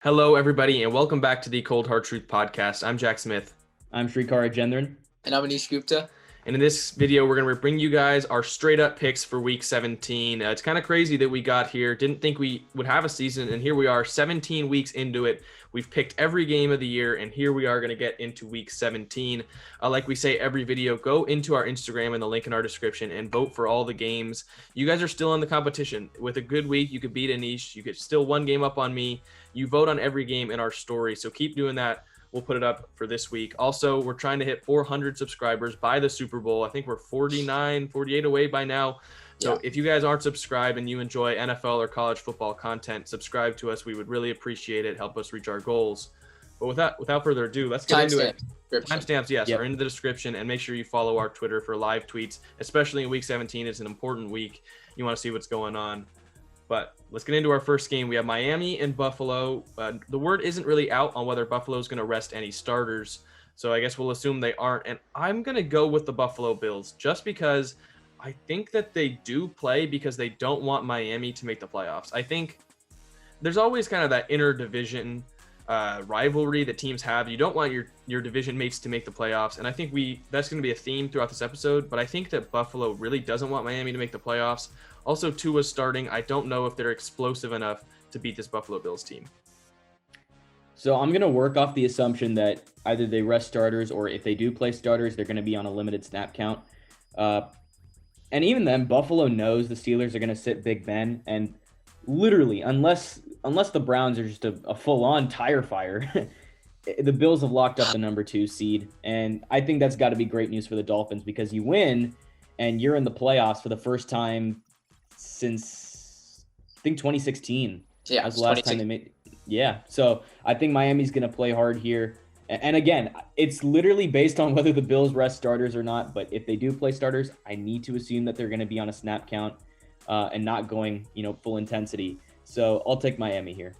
Hello, everybody, and welcome back to the Cold Hard Truth Podcast. I'm Jack Smith. I'm Shrikar Gendran. And I'm Anish Gupta. And in this video, we're going to bring you guys our straight-up picks for Week 17. It's kind of crazy that we got here. Didn't think we would have a season, and here we are 17 weeks into it. We've picked every game of the year, and here we are going to get into Week 17. Like we say every video, go into our Instagram and the link in our description and vote for all the games. You guys are still in the competition. With a good week, you could beat Anish. You could still one game up on me. You vote on every game in our story, so keep doing that. We'll put it up for this week. Also, we're trying to hit 400 subscribers by the Super Bowl. I think we're 49, 48 away by now. So If you guys aren't subscribed and you enjoy NFL or college football content, subscribe to us. We would really appreciate it. Help us reach our goals. But without further ado, let's get into it. Timestamps, yes, are in the description. And make sure you follow our Twitter for live tweets, especially in Week 17. It's an important week. You want to see what's going on. But let's get into our first game. We have Miami and Buffalo. The word isn't really out on whether Buffalo is going to rest any starters. So I guess we'll assume they aren't. And I'm going to go with the Buffalo Bills just because I think that they do play because they don't want Miami to make the playoffs. I think there's always kind of that inter-division rivalry that teams have. You don't want your division mates to make the playoffs. And I think that's going to be a theme throughout this episode. But I think that Buffalo really doesn't want Miami to make the playoffs. Also, Tua's starting. I don't know if they're explosive enough to beat this Buffalo Bills team. So I'm going to work off the assumption that either they rest starters or if they do play starters, they're going to be on a limited snap count. And even then, Buffalo knows the Steelers are going to sit Big Ben. And literally, unless the Browns are just a full-on tire fire, the Bills have locked up the number 2 seed. And I think that's got to be great news for the Dolphins because you win and you're in the playoffs for the first time since I think 2016. Yeah, that was the last time they made. Yeah, so I think Miami's going to play hard here. And again, it's literally based on whether the Bills rest starters or not. But if they do play starters, I need to assume that they're going to be on a snap count and not going, full intensity. So I'll take Miami here.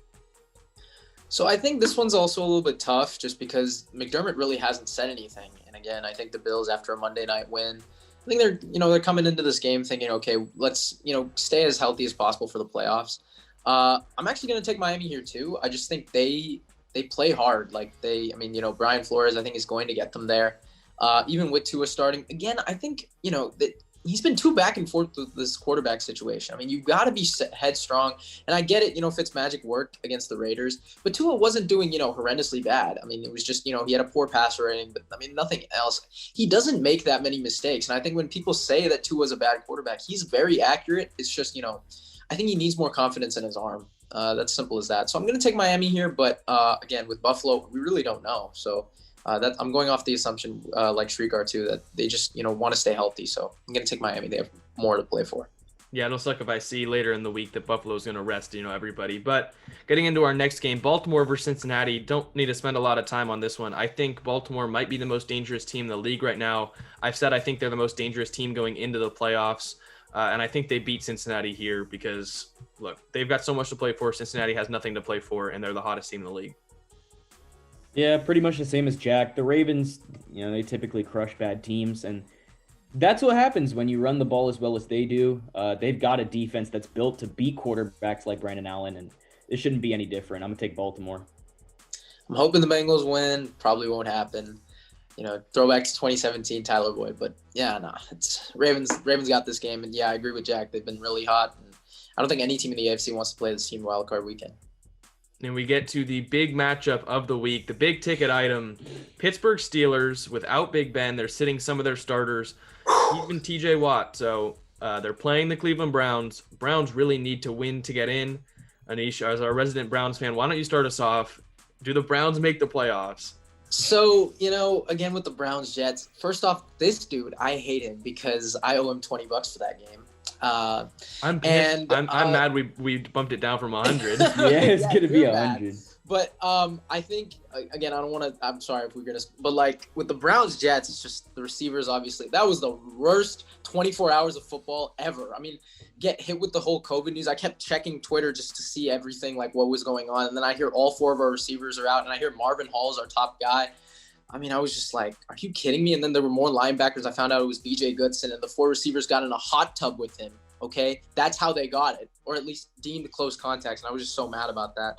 So I think this one's also a little bit tough just because McDermott really hasn't said anything. And again, I think the Bills after a Monday night win, I think they're coming into this game thinking, okay, let's, stay as healthy as possible for the playoffs. I'm actually going to take Miami here too. I just think they play hard. Brian Flores, I think is going to get them there. Even with Tua starting again, I think, that he's been too back and forth with this quarterback situation. I mean, you've got to be headstrong. And I get it, Fitzmagic worked against the Raiders, but Tua wasn't doing, horrendously bad. I mean, it was just, he had a poor passer rating, but I mean, nothing else. He doesn't make that many mistakes. And I think when people say that Tua's a bad quarterback, he's very accurate. It's just, I think he needs more confidence in his arm. That's simple as that. So I'm going to take Miami here. But again, with Buffalo, we really don't know. So I'm going off the assumption, like Shrikar too, that they just, want to stay healthy. So I'm going to take Miami. They have more to play for. Yeah, it'll suck if I see later in the week that Buffalo's going to rest, everybody. But getting into our next game, Baltimore versus Cincinnati, don't need to spend a lot of time on this one. I think Baltimore might be the most dangerous team in the league right now. I've said I think they're the most dangerous team going into the playoffs. And I think they beat Cincinnati here because, look, they've got so much to play for. Cincinnati has nothing to play for, and they're the hottest team in the league. Yeah, pretty much the same as Jack. The Ravens, they typically crush bad teams, and that's what happens when you run the ball as well as they do. They've got a defense that's built to beat quarterbacks like Brandon Allen, and it shouldn't be any different. I'm going to take Baltimore. I'm hoping the Bengals win. Probably won't happen. Throwback to 2017 Tyler Boyd. But, it's Ravens got this game. And, I agree with Jack. They've been really hot. And I don't think any team in the AFC wants to play this team wildcard weekend. And we get to the big matchup of the week, the big ticket item. Pittsburgh Steelers without Big Ben. They're sitting some of their starters, even TJ Watt. So they're playing the Cleveland Browns. Browns really need to win to get in. Anish, as our resident Browns fan, why don't you start us off? Do the Browns make the playoffs? So, again with the Browns Jets, first off, this dude, I hate him because I owe him $20 for that game. I'm mad we bumped it down from 100. Yeah, it's going to be 100. But I think, again, I don't want to – I'm sorry if we're going to – but, with the Browns-Jets, it's just the receivers, obviously. That was the worst 24 hours of football ever. I mean, get hit with the whole COVID news. I kept checking Twitter just to see everything, what was going on. And then I hear all 4 of our receivers are out, and I hear Marvin Hall is our top guy. I mean, I was just like, are you kidding me? And then there were more linebackers. I found out it was BJ Goodson, and the 4 receivers got in a hot tub with him Okay, that's how they got it, or at least deemed close contacts, and I was just so mad about that.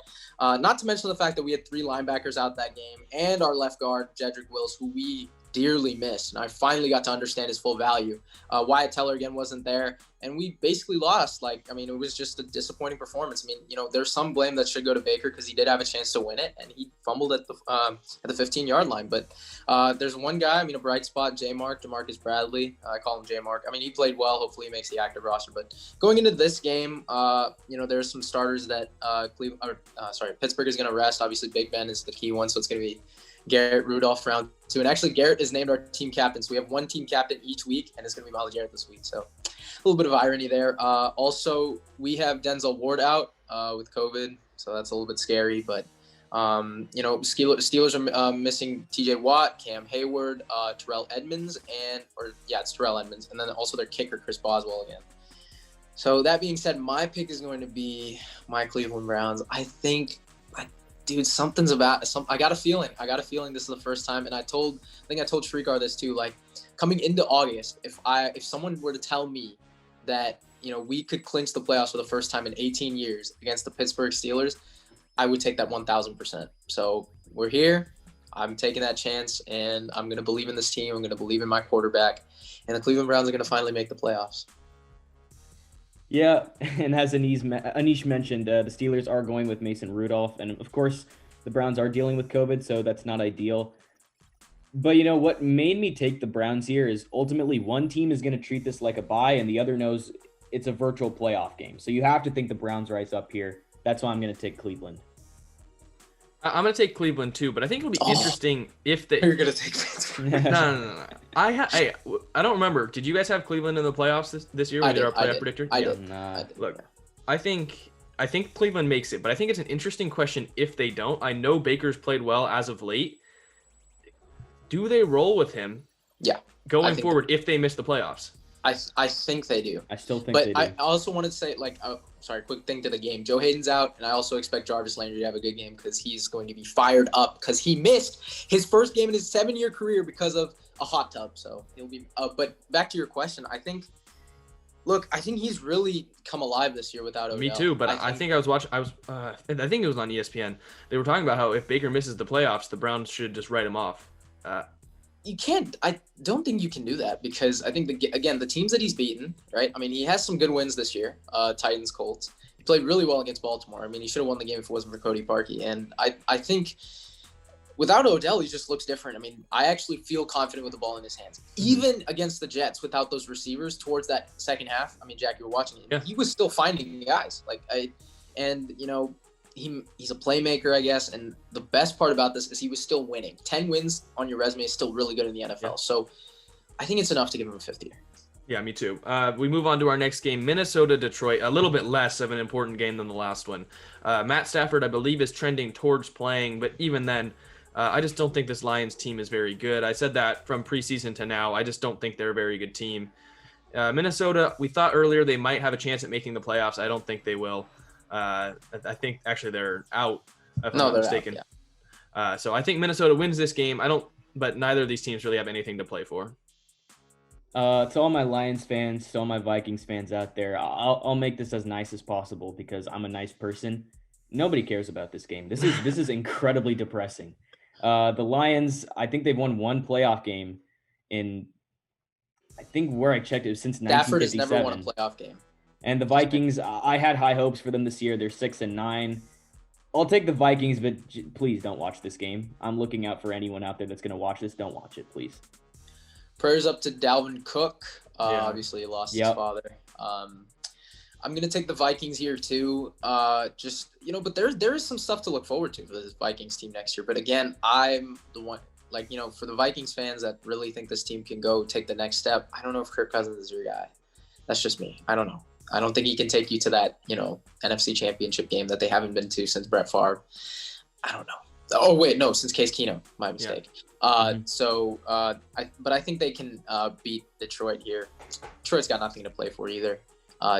Not to mention the fact that we had 3 linebackers out that game, and our left guard Jedrick Wills, who we dearly missed, and I finally got to understand his full value. Wyatt Teller again wasn't there, and we basically lost. It was just a disappointing performance. There's some blame that should go to Baker because he did have a chance to win it, and he fumbled at the 15-yard line. But there's one guy, a bright spot, Demarcus Bradley. I call him J-Mark. He played well. Hopefully he makes the active roster. But going into this game, there's some starters that Pittsburgh is going to rest. Obviously, Big Ben is the key one, so it's going to be Garrett Rudolph round 2. And actually, Garrett is named our team captain. So we have one team captain each week, and it's going to be Myles Garrett this week. So a little bit of irony there. Also, we have Denzel Ward out with COVID, so that's a little bit scary. But, Steelers are missing TJ Watt, Cam Hayward, Terrell Edmonds, it's Terrell Edmonds. And then also their kicker, Chris Boswell again. So that being said, my pick is going to be my Cleveland Browns. I think dude, something's about I got a feeling this is the first time, and I told Shrikar this too. Like, coming into August, if someone were to tell me that we could clinch the playoffs for the first time in 18 years against the Pittsburgh Steelers, I would take that 1,000%. So we're here. I'm taking that chance, and I'm gonna believe in this team. I'm gonna believe in my quarterback, and the Cleveland Browns are gonna finally make the playoffs. Yeah, and as Anish mentioned, the Steelers are going with Mason Rudolph, and of course, the Browns are dealing with COVID, so that's not ideal. But what made me take the Browns here is ultimately one team is going to treat this like a bye, and the other knows it's a virtual playoff game. So you have to think the Browns rise up here. That's why I'm going to take Cleveland. I'm going to take Cleveland too, but I think it'll be interesting if they... You're going to take Pittsburgh. No. I don't remember. Did you guys have Cleveland in the playoffs this year? I did. Our playoff predictor? I did. Look, I think Cleveland makes it, but I think it's an interesting question if they don't. I know Baker's played well as of late. Do they roll with him? Yeah. Going forward, if they miss the playoffs? I think they do. I still think they do. But I also wanted to say, quick thing to the game. Joe Hayden's out, and I also expect Jarvis Landry to have a good game because he's going to be fired up because he missed his first game in his 7-year career because of a hot tub. So he'll be. But back to your question, I think he's really come alive this year without Odell. Me too, but I think I was watching. I think it was on ESPN. They were talking about how if Baker misses the playoffs, the Browns should just write him off. You can't. I don't think you can do that because I think the teams that he's beaten, right? He has some good wins this year. Titans, Colts. He played really well against Baltimore. He should have won the game if it wasn't for Cody Parkey. And I think without Odell, he just looks different. I actually feel confident with the ball in his hands, even against the Jets without those receivers towards that second half. Jack, you were watching it. Yeah. He was still finding guys. He's a playmaker, I guess, and the best part about this is he was still winning. 10 wins on your resume is still really good in the NFL. Yeah. So I think it's enough to give him a 50. Yeah, me too. We move on to our next game, Minnesota-Detroit, a little bit less of an important game than the last one. Matt Stafford, I believe, is trending towards playing, but even then, I just don't think this Lions team is very good. I said that from preseason to now. I just don't think they're a very good team. Minnesota, we thought earlier they might have a chance at making the playoffs. I don't think they will. I think actually they're out, if I'm not mistaken. Out, yeah. So I think Minnesota wins this game. But neither of these teams really have anything to play for. To all my Lions fans, to all my Vikings fans out there, I'll make this as nice as possible because I'm a nice person. Nobody cares about this game. This is incredibly depressing. The Lions, I think they've won one playoff game in, I think where I checked it was since 1957. Stafford has never won a playoff game. And the Vikings, I had high hopes for them this year. They're 6-9. I'll take the Vikings, but please don't watch this game. I'm looking out for anyone out there that's going to watch this. Don't watch it, please. Prayers up to Dalvin Cook. Obviously, he lost his father. I'm going to take the Vikings here, too. But there is some stuff to look forward to for this Vikings team next year. But again, I'm the one, for the Vikings fans that really think this team can go take the next step, I don't know if Kirk Cousins is your guy. That's just me. I don't know. I don't think he can take you to that, NFC Championship game that they haven't been to since Brett Favre. I don't know. Oh, wait, no, since Case Keenum. My mistake. Yeah. But I think they can beat Detroit here. Detroit's got nothing to play for either.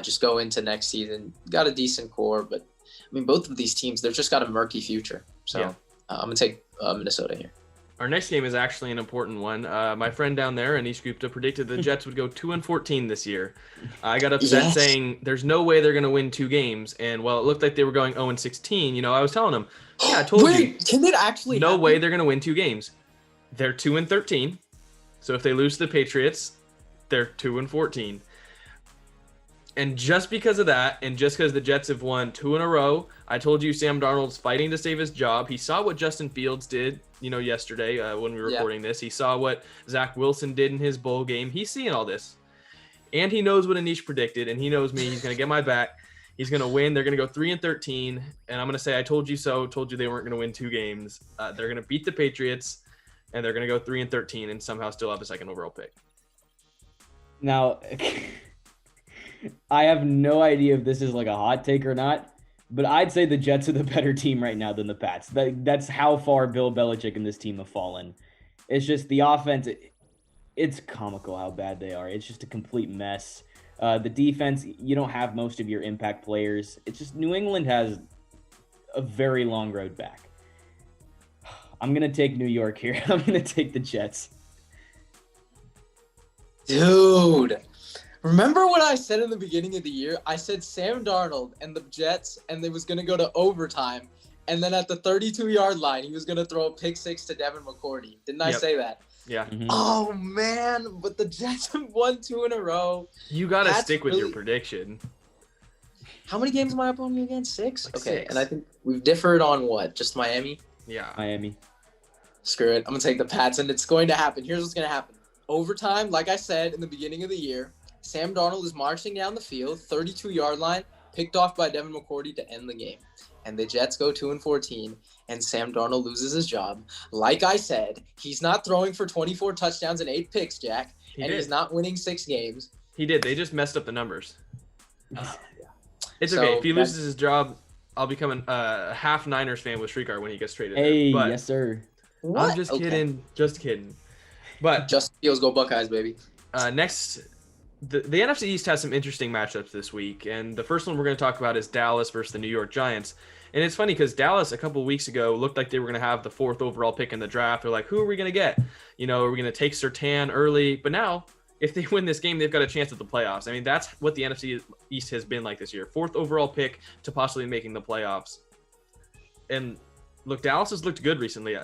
Just go into next season. Got a decent core, but, both of these teams, they've just got a murky future. So I'm going to take Minnesota here. Our next game is actually an important one. My friend down there, Anish Gupta, predicted the Jets would go 2-14 this year. I got upset saying there's no way they're going to win 2 games. And while it looked like they were going 0-16, I was telling him, yeah, I told you. Can it actually No happen? way they're going to win 2 games. They're 2-13. So if they lose to the Patriots, they're 2-14. And just because of that, and just because the Jets have won 2 in a row, I told you Sam Darnold's fighting to save his job. He saw what Justin Fields did, yesterday when we were recording this. He saw what Zach Wilson did in his bowl game. He's seeing all this. And he knows what Anish predicted, and he knows me. He's going to get my back. He's going to win. They're going to go 3-13, and I'm going to say I told you so, told you they weren't going to win 2 games. They're going to beat the Patriots, and they're going to go 3-13 and somehow still have a second overall pick. Now, I have no idea if this is like a hot take or not, but I'd say the Jets are the better team right now than the Pats. That's how far Bill Belichick and this team have fallen. It's just the offense. It's comical how bad they are. It's just a complete mess. The defense, you don't have most of your impact players. It's just New England has a very long road back. I'm going to take New York here. I'm going to take the Jets. Dude. Remember what I said in the beginning of the year? I said Sam Darnold and the Jets, and they was going to go to overtime. And then at the 32-yard line, he was going to throw a pick 6 to Devin McCourty. Didn't I say that? Yeah. Mm-hmm. Oh, man. But the Jets have won 2 in a row. You got to stick with your prediction. How many games am I up on you again? 6? Like okay. 6. And I think we've differed on what? Just Miami? Yeah. Miami. Screw it. I'm going to take the Pats, and it's going to happen. Here's what's going to happen. Overtime, like I said in the beginning of the year, Sam Darnold is marching down the field, 32-yard line, picked off by Devin McCourty to end the game. And the Jets go 2-14, and Sam Darnold loses his job. Like I said, he's not throwing for 24 touchdowns and 8 picks, Jack, he's not winning 6 games. He did. They just messed up the numbers. Yeah. It's okay. If he loses his job, I'll become a half Niners fan with Shrikar when he gets traded. Hey, but yes, sir. What? I'm just kidding. Just kidding. But Just feels go Buckeyes, baby. Next, the NFC East has some interesting matchups this week, and the first one we're going to talk about is Dallas versus the New York Giants. And it's funny because Dallas a couple of weeks ago looked like they were going to have the 4th overall pick in the draft. They're like, who are we going to get? Are we going to take Surtain early? But now, if they win this game, they've got a chance at the playoffs. I mean, that's what the NFC East has been like this year. 4th overall pick to possibly making the playoffs. And look, Dallas has looked good recently.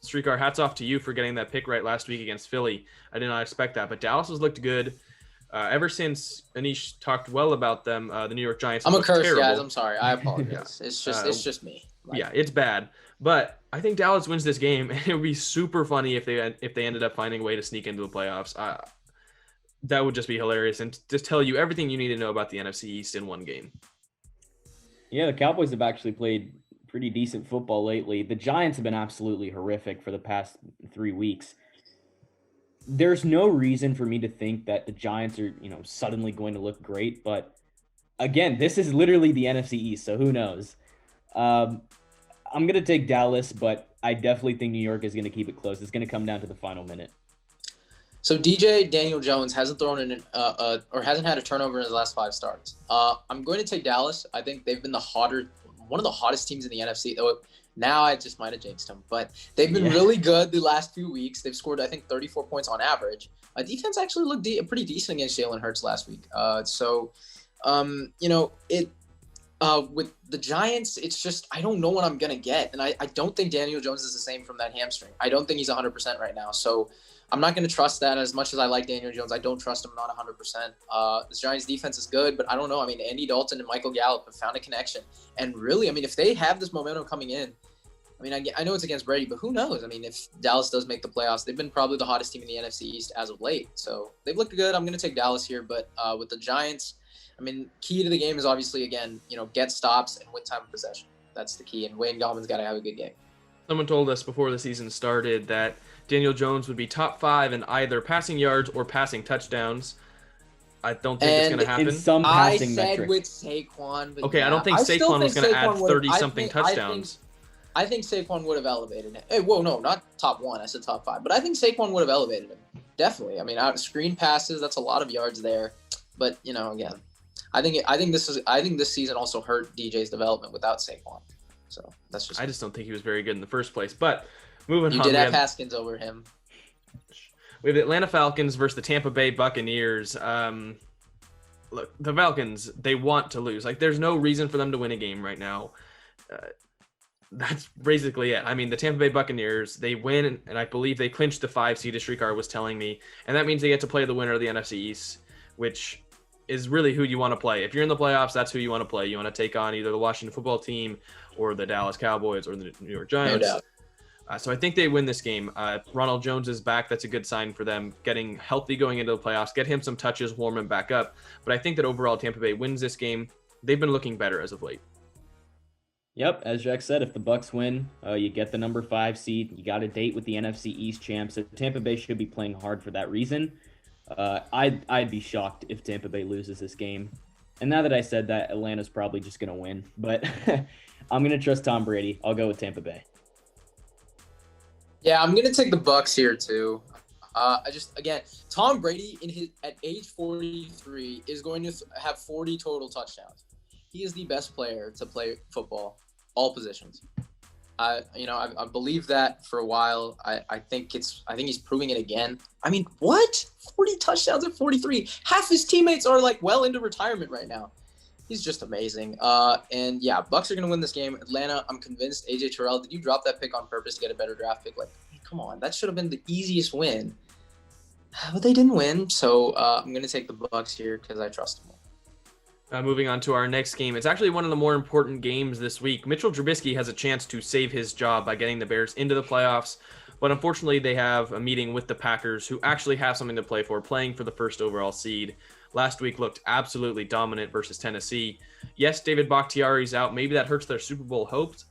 Shrikar, hats off to you for getting that pick right last week against Philly. I did not expect that, but Dallas has looked good. Ever since Anish talked well about them, the New York Giants. I'm a curse, terrible. guys. I'm sorry. I apologize. It's just me. Yeah, it's bad. But I think Dallas wins this game, and it would be super funny if they ended up finding a way to sneak into the playoffs. That would just be hilarious, and just tell you everything you need to know about the NFC East in one game. Yeah, the Cowboys have actually played pretty decent football lately. The Giants have been absolutely horrific for the past 3 weeks. There's no reason for me to think that the Giants are, suddenly going to look great. But again, this is literally the NFC East, so who knows? I'm going to take Dallas, but I definitely think New York is going to keep it close. It's going to come down to the final minute. So DJ Daniel Jones hasn't thrown in or hasn't had a turnover in his last 5 starts. I'm going to take Dallas. I think they've been one of the hottest teams in the NFC. Now I just might have jinxed them, but they've been really good the last few weeks. They've scored, I think, 34 points on average. Defense actually looked pretty decent against Jalen Hurts last week. With the Giants, it's just I don't know what I'm going to get. And I don't think Daniel Jones is the same from that hamstring. I don't think he's 100% right now. So I'm not going to trust that as much as I like Daniel Jones. I don't trust him not 100%. The Giants defense is good, but I don't know. I mean, Andy Dalton and Michael Gallup have found a connection. And really, I mean, if they have this momentum coming in, I mean, I know it's against Brady, but who knows? I mean, if Dallas does make the playoffs, they've been probably the hottest team in the NFC East as of late. So they've looked good. I'm going to take Dallas here. But with the Giants, I mean, key to the game is obviously, again, get stops and win time of possession. That's the key. And Wayne Gallman's got to have a good game. Someone told us before the season started that Daniel Jones would be top 5 in either passing yards or passing touchdowns. I don't think it's going to happen. In some passing metric. With Saquon. But okay, yeah, I don't think Saquon was going to add 30-something touchdowns. I think Saquon would have elevated him. Hey, whoa, no, not top 1. I said top 5. But I think Saquon would have elevated him. Definitely. I mean, out screen passes, that's a lot of yards there. But, again, I think this season also hurt DJ's development without Saquon. So that's just. I just don't think he was very good in the first place. But Moving You on, did have Haskins over him. we have the Atlanta Falcons versus the Tampa Bay Buccaneers. Look, the Falcons, they want to lose. Like, there's no reason for them to win a game right now. That's basically it. I mean, the Tampa Bay Buccaneers, they win, and I believe they clinched the 5 seed, as Shrikar was telling me. And that means they get to play the winner of the NFC East, which is really who you want to play. If you're in the playoffs, that's who you want to play. You want to take on either the Washington football team or the Dallas Cowboys or the New York Giants. No doubt. So I think they win this game. Ronald Jones is back. That's a good sign for them. Getting healthy going into the playoffs. Get him some touches, warm him back up. But I think that overall Tampa Bay wins this game. They've been looking better as of late. Yep, as Jack said, if the Bucks win, you get the number 5 seed. You got a date with the NFC East champs. So Tampa Bay should be playing hard for that reason. I'd be shocked if Tampa Bay loses this game. And now that I said that, Atlanta's probably just going to win. But I'm going to trust Tom Brady. I'll go with Tampa Bay. Yeah, I'm gonna take the Bucks here too. Tom Brady at age 43 is going to have 40 total touchdowns. He is the best player to play football, all positions. I believed that for a while. I think he's proving it again. I mean, what? 40 touchdowns at 43. Half his teammates are like well into retirement right now. He's just amazing. And yeah, Bucks are going to win this game. Atlanta, I'm convinced. AJ Terrell, did you drop that pick on purpose to get a better draft pick? Like, come on, that should have been the easiest win. But they didn't win, so I'm going to take the Bucks here because I trust them. Moving on to our next game. It's actually one of the more important games this week. Mitchell Trubisky has a chance to save his job by getting the Bears into the playoffs. But unfortunately, they have a meeting with the Packers, who actually have something to play for, playing for the first overall seed. Last week looked absolutely dominant versus Tennessee. Yes, David Bakhtiari's out. Maybe that hurts their Super Bowl hopes,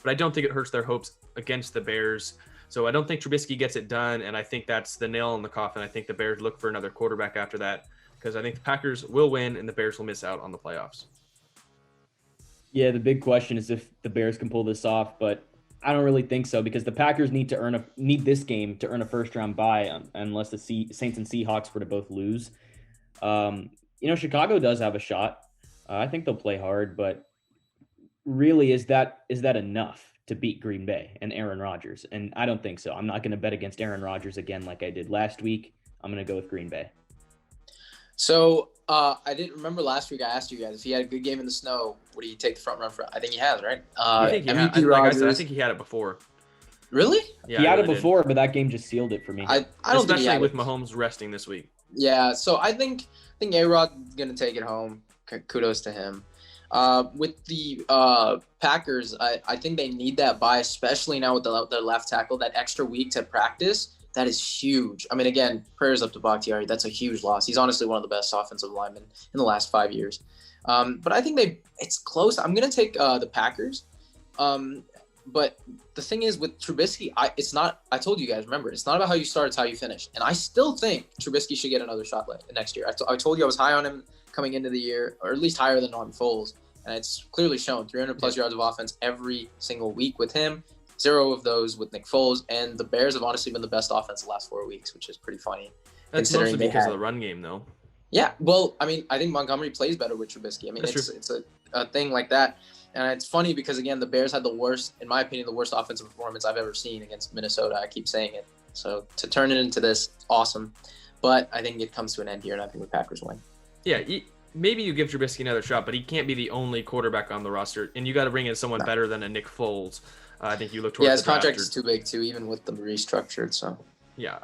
but I don't think it hurts their hopes against the Bears. So I don't think Trubisky gets it done, and I think that's the nail in the coffin. I think the Bears look for another quarterback after that, because I think the Packers will win and the Bears will miss out on the playoffs. Yeah, the big question is if the Bears can pull this off, but I don't really think so because the Packers need this game to earn a first-round bye unless the Saints and Seahawks were to both lose. Chicago does have a shot. I think they'll play hard, but really, is that enough to beat Green Bay and Aaron Rodgers? And I don't think so. I'm not going to bet against Aaron Rodgers again like I did last week. I'm going to go with Green Bay. So I didn't remember last week. I asked you guys if he had a good game in the snow, would he take the front run for? I think he has, right? I think I think he had it before. Really? Yeah, he had it before, but that game just sealed it for me. I don't especially think with Mahomes resting this week. Yeah, so I think A-Rod's going to take it home. Kudos to him. With the Packers, I think they need that bye, especially now with their left tackle, that extra week to practice. That is huge. I mean, again, prayers up to Bakhtiari. That's a huge loss. He's honestly one of the best offensive linemen in the last 5 years. But I think it's close. I'm going to take the Packers. But the thing is with Trubisky, I told you guys, remember, it's not about how you start, it's how you finish. And I still think Trubisky should get another shot next year. I told you I was high on him coming into the year, or at least higher than Norman Foles. And it's clearly shown 300 plus yards of offense every single week with him. 0 of those with Nick Foles. And the Bears have honestly been the best offense the last 4 weeks, which is pretty funny. That's mostly because of the run game, though. Yeah, well, I mean, I think Montgomery plays better with Trubisky. I mean, it's a thing like that. And it's funny because, again, the Bears had the worst, in my opinion, the worst offensive performance I've ever seen against Minnesota. I keep saying it. So to turn it into this, awesome. But I think it comes to an end here, and I think the Packers win. Yeah, maybe you give Trubisky another shot, but he can't be the only quarterback on the roster. And you got to bring in someone better than a Nick Foles. I think you look towards his contract is too big, too, even with them restructured. So yeah,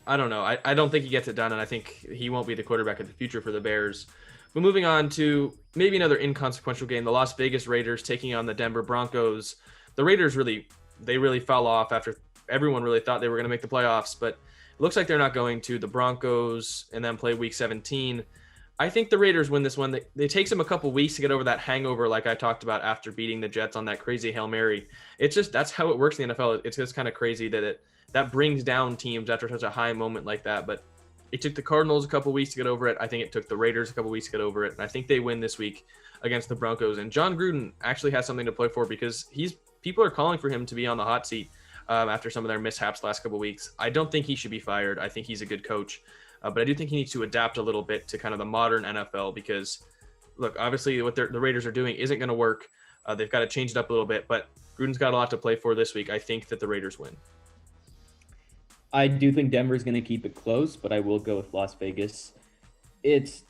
I don't know. I don't think he gets it done, and I think he won't be the quarterback of the future for the Bears. But moving on to maybe another inconsequential game, the Las Vegas Raiders taking on the Denver Broncos. The Raiders really fell off after everyone really thought they were going to make the playoffs, but it looks like they're not going to. The Broncos and then play Week 17. I think the Raiders win this one. It takes them a couple weeks to get over that hangover like I talked about after beating the Jets on that crazy Hail Mary. It's just that's how it works in the NFL. It's just kind of crazy that brings down teams after such a high moment like that. But it took the Cardinals a couple weeks to get over it. I think it took the Raiders a couple weeks to get over it. And I think they win this week against the Broncos. And John Gruden actually has something to play for because people are calling for him to be on the hot seat after some of their mishaps last couple weeks. I don't think he should be fired. I think he's a good coach. But I do think he needs to adapt a little bit to kind of the modern NFL because, look, obviously what the Raiders are doing isn't going to work. They've got to change it up a little bit. But Gruden's got a lot to play for this week. I think that the Raiders win. I do think Denver's going to keep it close, but I will go with Las Vegas. It's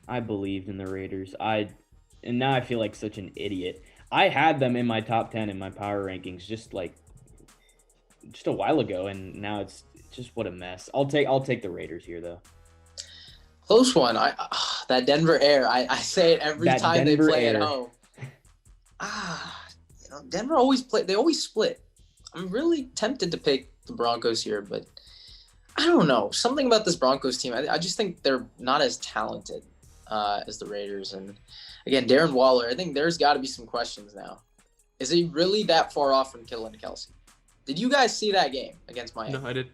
I believed in the Raiders. And now I feel like such an idiot. I had them in my top 10 in my power rankings just a while ago, and now it's just what a mess. I'll take the Raiders here though. Close one. That Denver Air. I say it every That time Denver they play Air. at home. Denver always play. They always split. I'm really tempted to pick the Broncos here, but I don't know. Something about this Broncos team. I just think they're not as talented as the Raiders. And again, Darren Waller. I think there's got to be some questions now. Is he really that far off from Kittle and Kelsey? Did you guys see that game against Miami? No, I did.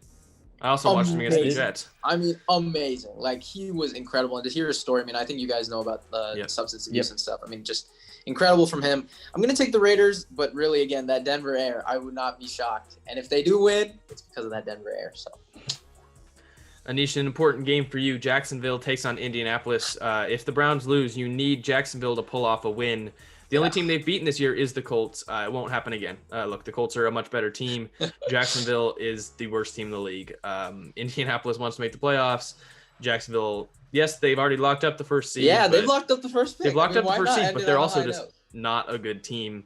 I also watched him against the Jets. I mean, amazing. Like, he was incredible. And to hear his story, I mean, I think you guys know about the substance abuse and stuff. I mean, just incredible from him. I'm going to take the Raiders, but really, again, that Denver Air, I would not be shocked. And if they do win, it's because of that Denver Air. So, Anish, an important game for you. Jacksonville takes on Indianapolis. If the Browns lose, you need Jacksonville to pull off a win. The only team they've beaten this year is the Colts. It won't happen again. Look, the Colts are a much better team. Jacksonville is the worst team in the league. Indianapolis wants to make the playoffs. Jacksonville, yes, they've already locked up the first seed. Yeah, they've locked up the first pick. They've locked up the first seed, but they're also just not a good team.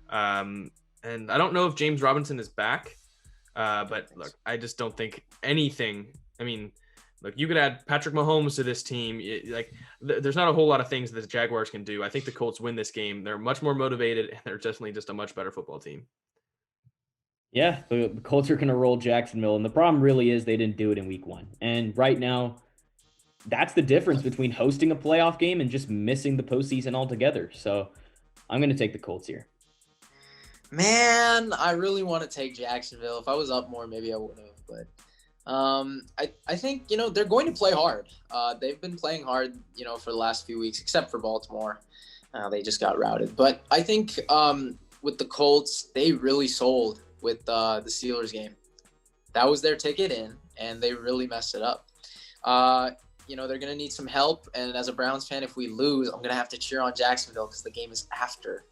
And I don't know if James Robinson is back. But look, I just don't think anything. I mean, look, you could add Patrick Mahomes to this team. There's not a whole lot of things that the Jaguars can do. I think the Colts win this game. They're much more motivated, and they're definitely just a much better football team. Yeah, the Colts are going to roll Jacksonville, and the problem really is they didn't do it in week 1. And right now, that's the difference between hosting a playoff game and just missing the postseason altogether. So I'm going to take the Colts here. Man, I really want to take Jacksonville. If I was up more, maybe I would have, but I think, they're going to play hard. They've been playing hard, for the last few weeks, except for Baltimore. They just got routed. But I think with the Colts, they really sold with the Steelers game. That was their ticket in, and they really messed it up. They're going to need some help. And as a Browns fan, if we lose, I'm going to have to cheer on Jacksonville because the game is after.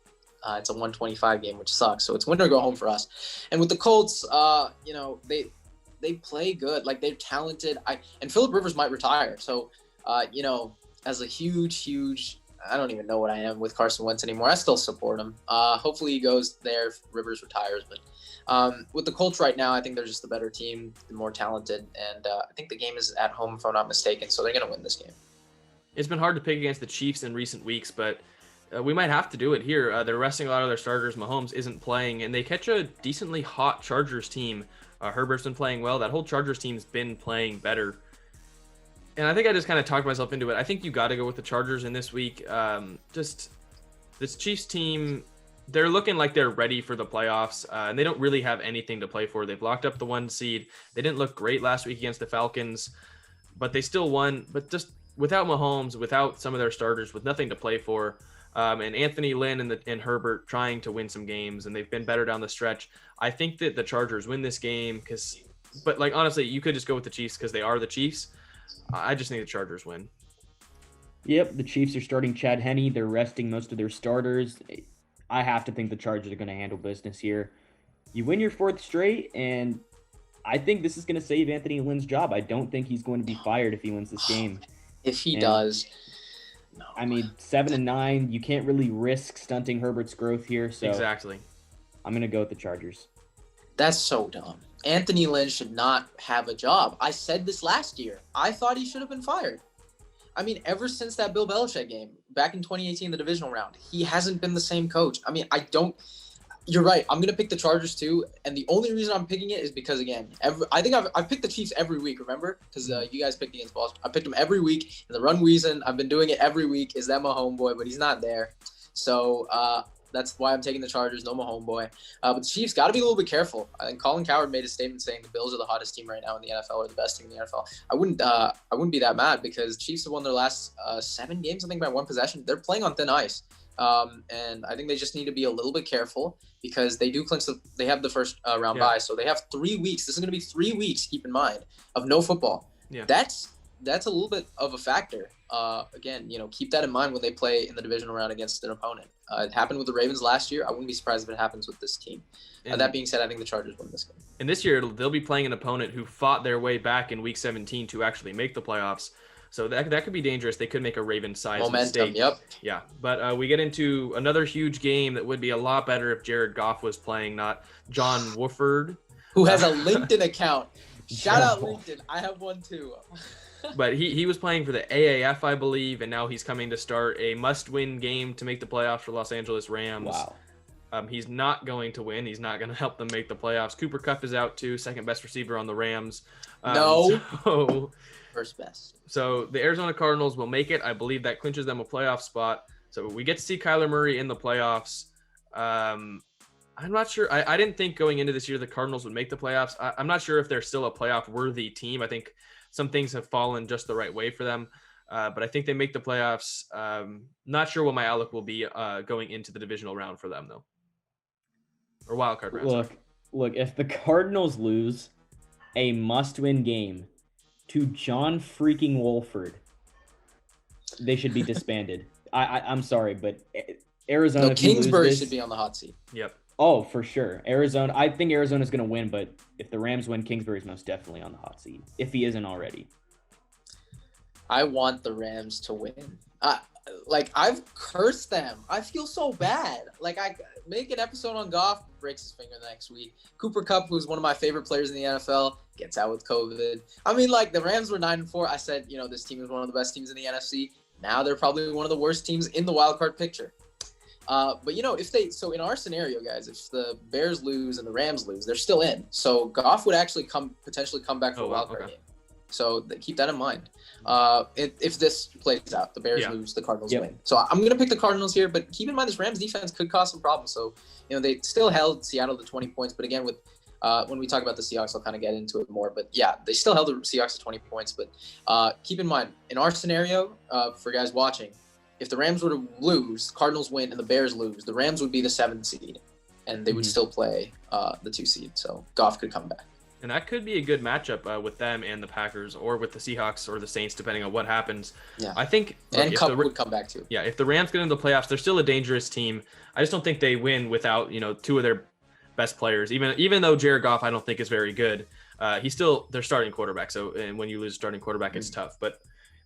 It's a 125 game, which sucks. So it's win or go home for us. And with the Colts, they play good. Like, they're talented. And Phillip Rivers might retire. So, as a huge, I don't even know what I am with Carson Wentz anymore. I still support him. Hopefully he goes there if Rivers retires. But with the Colts right now, I think they're just the better team, the more talented. And I think the game is at home, if I'm not mistaken. So they're going to win this game. It's been hard to pick against the Chiefs in recent weeks, but we might have to do it here. They're resting a lot of their starters. Mahomes isn't playing, and they catch a decently hot Chargers team. Herbert's been playing well. That whole Chargers team's been playing better. And I think I just kind of talked myself into it. I think you got to go with the Chargers in this week. Just this Chiefs team, they're looking like they're ready for the playoffs, and they don't really have anything to play for. They've locked up the 1 seed. They didn't look great last week against the Falcons, but they still won. But just without Mahomes, without some of their starters, with nothing to play for, and Anthony Lynn and Herbert trying to win some games, and they've been better down the stretch. I think that the Chargers win this game but honestly, you could just go with the Chiefs because they are the Chiefs. I just think the Chargers win. Yep, the Chiefs are starting Chad Henne. They're resting most of their starters. I have to think the Chargers are going to handle business here. You win your 4th straight, and I think this is going to save Anthony Lynn's job. I don't think he's going to be fired if he wins this game. If he does. No. I mean, 7-9, you can't really risk stunting Herbert's growth here. So exactly. I'm going to go with the Chargers. That's so dumb. Anthony Lynn should not have a job. I said this last year. I thought he should have been fired. I mean, ever since that Bill Belichick game back in 2018, the divisional round, he hasn't been the same coach. I mean, you're right. I'm going to pick the Chargers too. And the only reason I'm picking it is because, again, I think I've picked the Chiefs every week, remember? Because you guys picked against Boston. I picked them every week. And the run reason I've been doing it every week is that my homeboy, but he's not there. So that's why I'm taking the Chargers, no my homeboy. But the Chiefs got to be a little bit careful. I think Colin Cowherd made a statement saying the Bills are the hottest team right now in the NFL, or the best team in the NFL. I wouldn't be that mad because Chiefs have won their last 7 games, I think, by 1 possession. They're playing on thin ice. And I think they just need to be a little bit careful because they do clinch they have the first round bye. So they have 3 weeks. This is going to be 3 weeks, keep in mind, of no football. Yeah. That's a little bit of a factor. Again, keep that in mind when they play in the divisional round against an opponent. It happened with the Ravens last year. I wouldn't be surprised if it happens with this team. That being said, I think the Chargers win this game. And this year, they'll be playing an opponent who fought their way back in Week 17 to actually make the playoffs. So that could be dangerous. They could make a Ravens-sized mistake. Yep. Yeah, but we get into another huge game that would be a lot better if Jared Goff was playing, not John Wolford. Who has a LinkedIn account. Shout out LinkedIn. I have one too. But he was playing for the AAF, I believe, and now he's coming to start a must-win game to make the playoffs for Los Angeles Rams. Wow. He's not going to win. He's not going to help them make the playoffs. Cooper Kupp is out too, second best receiver on the Rams. No. First best. So the Arizona Cardinals will make it. I believe that clinches them a playoff spot. So we get to see Kyler Murray in the playoffs. I'm not sure. I didn't think going into this year the Cardinals would make the playoffs. I'm not sure if they're still a playoff-worthy team. I think some things have fallen just the right way for them. But I think they make the playoffs. Not sure what my outlook will be going into the divisional round for them, though. Or wild card round. Look, if the Cardinals lose a must-win game to John freaking Wolford, they should be disbanded. I'm sorry, but Arizona. No, Kingsbury should be on the hot seat. Yep. Oh, for sure. Arizona. I think Arizona's going to win, but if the Rams win, Kingsbury's most definitely on the hot seat, if he isn't already. I want the Rams to win. I've cursed them. I feel so bad. Like, I make an episode on Goff, breaks his finger the next week. Cooper Kupp, who's one of my favorite players in the NFL, gets out with COVID. I mean, like, the Rams were 9-4. I said, this team is one of the best teams in the NFC. Now they're probably one of the worst teams in the wild card picture. But in our scenario, guys, if the Bears lose and the Rams lose, they're still in. So Goff would actually potentially come back for a wild card game. So keep that in mind. If this plays out, the Bears lose, the Cardinals win. So I'm going to pick the Cardinals here, but keep in mind this Rams defense could cause some problems. So, they still held Seattle to 20 points. But again, with when we talk about the Seahawks, I'll kind of get into it more. But yeah, they still held the Seahawks to 20 points. But keep in mind, in our scenario, for guys watching, if the Rams were to lose, Cardinals win, and the Bears lose, the Rams would be the 7th seed, and they would still play the 2 seed. So Goff could come back. And that could be a good matchup with them and the Packers, or with the Seahawks or the Saints, depending on what happens. Yeah. I think and Kupp would come back too. Yeah, if the Rams get into the playoffs, they're still a dangerous team. I just don't think they win without 2 of their best players. Even though Jared Goff, I don't think is very good. He's still their starting quarterback. So, and when you lose a starting quarterback, it's tough. But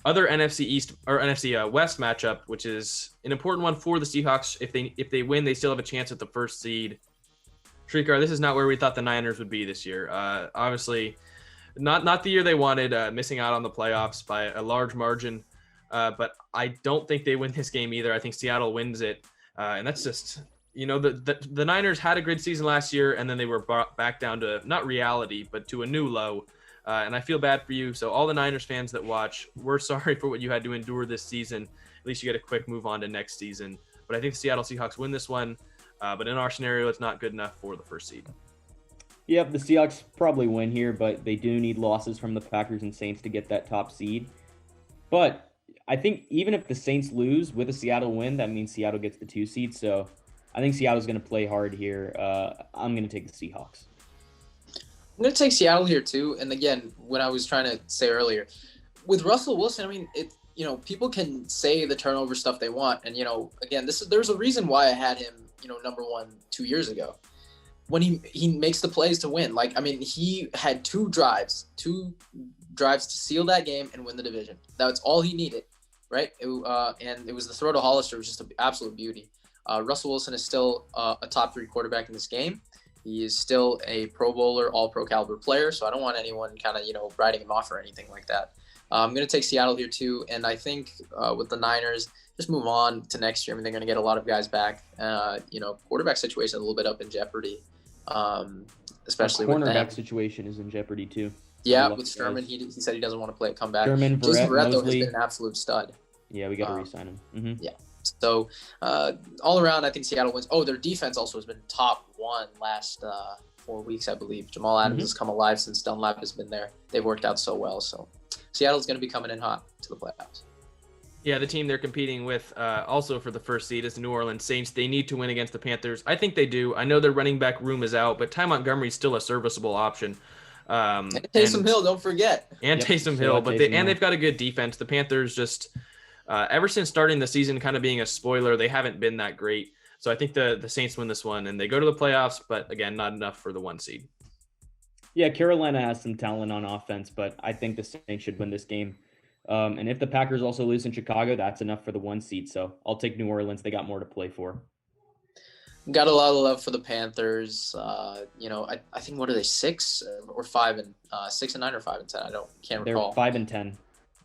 other NFC East or NFC West matchup, which is an important one for the Seahawks, if they win, they still have a chance at the 1st seed. Shrikar, this is not where we thought the Niners would be this year. Obviously, not the year they wanted, missing out on the playoffs by a large margin. But I don't think they win this game either. I think Seattle wins it. And that's just, the Niners had a good season last year, and then they were brought back down to not reality, but to a new low. And I feel bad for you. So all the Niners fans that watch, we're sorry for what you had to endure this season. At least you get a quick move on to next season. But I think the Seattle Seahawks win this one. But in our scenario, it's not good enough for the 1st seed. Yep, the Seahawks probably win here, but they do need losses from the Packers and Saints to get that top seed. But I think even if the Saints lose with a Seattle win, that means Seattle gets the 2 seed. So I think Seattle's going to play hard here. I'm going to take the Seahawks. I'm going to take Seattle here too. And again, when I was trying to say earlier, with Russell Wilson, I mean, people can say the turnover stuff they want. And, again, there's a reason why I had him, number 1 2 years ago, when he makes the plays to win. Like, I mean, he had 2 drives to seal that game and win the division. That's all he needed, right? And it was the throw to Hollister, was just an absolute beauty. Russell Wilson is still a top 3 quarterback in this game. He is still a Pro Bowler, all-pro caliber player, so I don't want anyone kind of, writing him off or anything like that. I'm going to take Seattle here too, and I think with the Niners, just move on to next year. I mean, they're going to get a lot of guys back. Quarterback situation a little bit up in jeopardy, especially the with the cornerback situation is in jeopardy too. Yeah, with Sherman, he said he doesn't want to play a comeback. Sherman, Jason Verrett, though, has Mosley. been an absolute stud. Yeah, we got to re-sign him. Mm-hmm. Yeah. So all around, I think Seattle wins. Oh, their defense also has been top 1 last 4 weeks, I believe. Jamal Adams has come alive since Dunlap has been there. They've worked out so well. So Seattle's going to be coming in hot to the playoffs. Yeah, the team they're competing with also for the 1st seed is the New Orleans Saints. They need to win against the Panthers. I think they do. I know their running back room is out, but Ty Montgomery's still a serviceable option. And Taysom Hill, don't forget. And Taysom Hill, but they've got a good defense. The Panthers just ever since starting the season, kind of being a spoiler, they haven't been that great. So I think the Saints win this one and they go to the playoffs, but again, not enough for the 1 seed. Yeah, Carolina has some talent on offense, but I think the Saints should win this game. And if the Packers also lose in Chicago, that's enough for the 1 seed. So I'll take New Orleans. They got more to play for. Got a lot of love for the Panthers. I think what are they, 6 and 9 or 5-10? Can't recall. They're 5-10.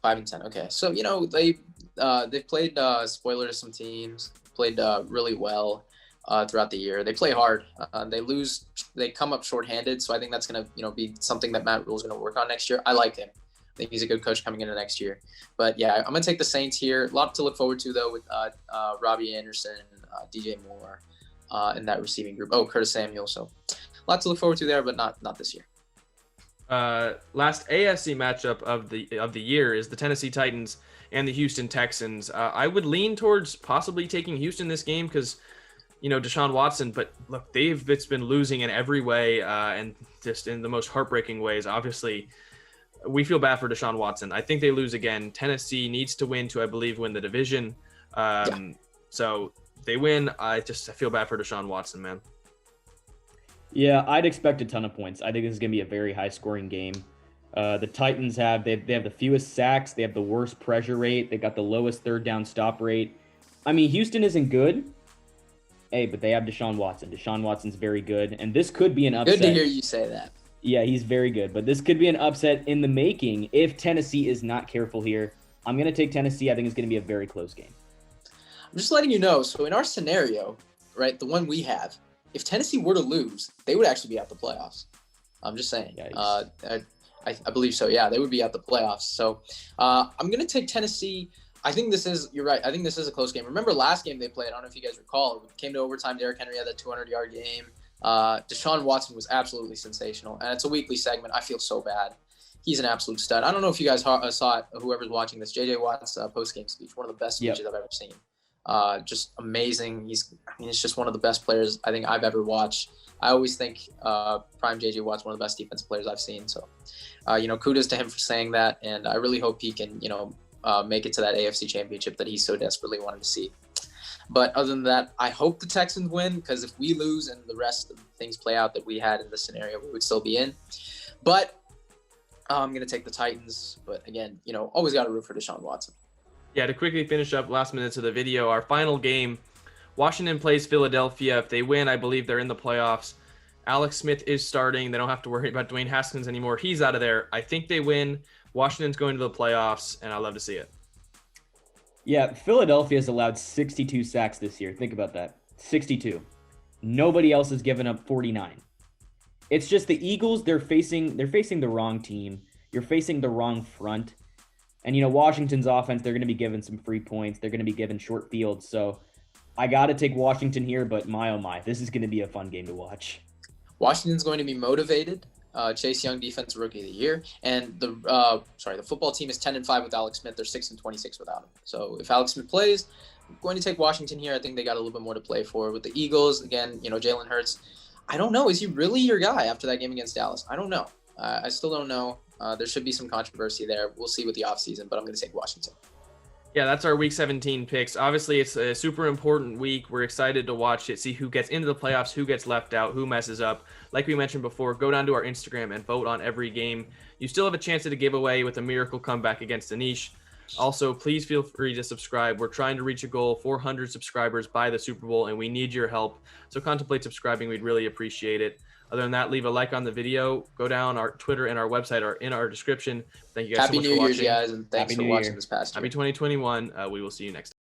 5-10. Okay, so they've played spoiler to some teams, played really well throughout the year. They play hard. They come up shorthanded. So I think that's gonna be something that Matt Rule is gonna work on next year. I like him. I think he's a good coach coming into next year. But yeah, I'm gonna take the Saints here. A lot to look forward to though with Robbie Anderson, DJ Moore, in that receiving group. Oh, Curtis Samuel. So a lot to look forward to there, but not this year. Last AFC matchup of the year is the Tennessee Titans and the Houston Texans. I would lean towards possibly taking Houston this game because, Deshaun Watson, but look, it's been losing in every way, and just in the most heartbreaking ways. Obviously, we feel bad for Deshaun Watson. I think they lose again. Tennessee needs to win to, I believe, win the division. So they win. I feel bad for Deshaun Watson, man. Yeah, I'd expect a ton of points. I think this is going to be a very high-scoring game. The Titans they have the fewest sacks. They have the worst pressure rate. They got the lowest third down stop rate. I mean, Houston isn't good. Hey, but they have Deshaun Watson. Deshaun Watson's very good, and this could be an upset. Good to hear you say that. Yeah, he's very good, but this could be an upset in the making if Tennessee is not careful here. I'm going to take Tennessee. I think it's going to be a very close game. I'm just letting you know. So in our scenario, right, the one we have, if Tennessee were to lose, they would actually be out the playoffs. I'm just saying. I believe so. Yeah, they would be out the playoffs. So I'm going to take Tennessee. You're right. I think this is a close game. Remember last game they played? I don't know if you guys recall. It came to overtime. Derrick Henry had that 200-yard game. Deshaun Watson was absolutely sensational. And it's a weekly segment. I feel so bad. He's an absolute stud. I don't know if you guys saw it, whoever's watching this, J.J. Watt's post-game speech, one of the best speeches I've ever seen. Just amazing. It's just one of the best players I think I've ever watched. I always think prime JJ Watt's one of the best defensive players I've seen. So, kudos to him for saying that. And I really hope he can, make it to that AFC championship that he so desperately wanted to see. But other than that, I hope the Texans win because if we lose and the rest of the things play out that we had in the scenario, we would still be in. But I'm going to take the Titans. But again, always got to root for Deshaun Watson. Yeah, to quickly finish up last minutes of the video, our final game, Washington plays Philadelphia. If they win, I believe they're in the playoffs. Alex Smith is starting. They don't have to worry about Dwayne Haskins anymore. He's out of there. I think they win. Washington's going to the playoffs, and I love to see it. Yeah, Philadelphia has allowed 62 sacks this year. Think about that. 62. Nobody else has given up 49. It's just the Eagles, they're facing the wrong team. You're facing the wrong front. And, Washington's offense, they're going to be given some free points. They're going to be given short fields. So I got to take Washington here, but my, oh my, this is going to be a fun game to watch. Washington's going to be motivated. Chase Young, Defensive Rookie of the Year. And the football team is 10-5 with Alex Smith. They're 6-26 without him. So if Alex Smith plays, I'm going to take Washington here. I think they got a little bit more to play for. With the Eagles, again, Jalen Hurts. I don't know. Is he really your guy after that game against Dallas? I don't know. I still don't know. There should be some controversy there. We'll see with the offseason, but I'm going to take Washington. Yeah, that's our Week 17 picks. Obviously, it's a super important week. We're excited to watch it, see who gets into the playoffs, who gets left out, who messes up. Like we mentioned before, go down to our Instagram and vote on every game. You still have a chance at a giveaway with a miracle comeback against Anish. Also, please feel free to subscribe. We're trying to reach a goal, 400 subscribers by the Super Bowl, and we need your help. So contemplate subscribing. We'd really appreciate it. Other than that, leave a like on the video. Go down. Our Twitter and our website are in our description. Thank you guys so much for watching. Happy New Year's, guys, and thanks for watching this past year. Happy 2021. We will see you next time.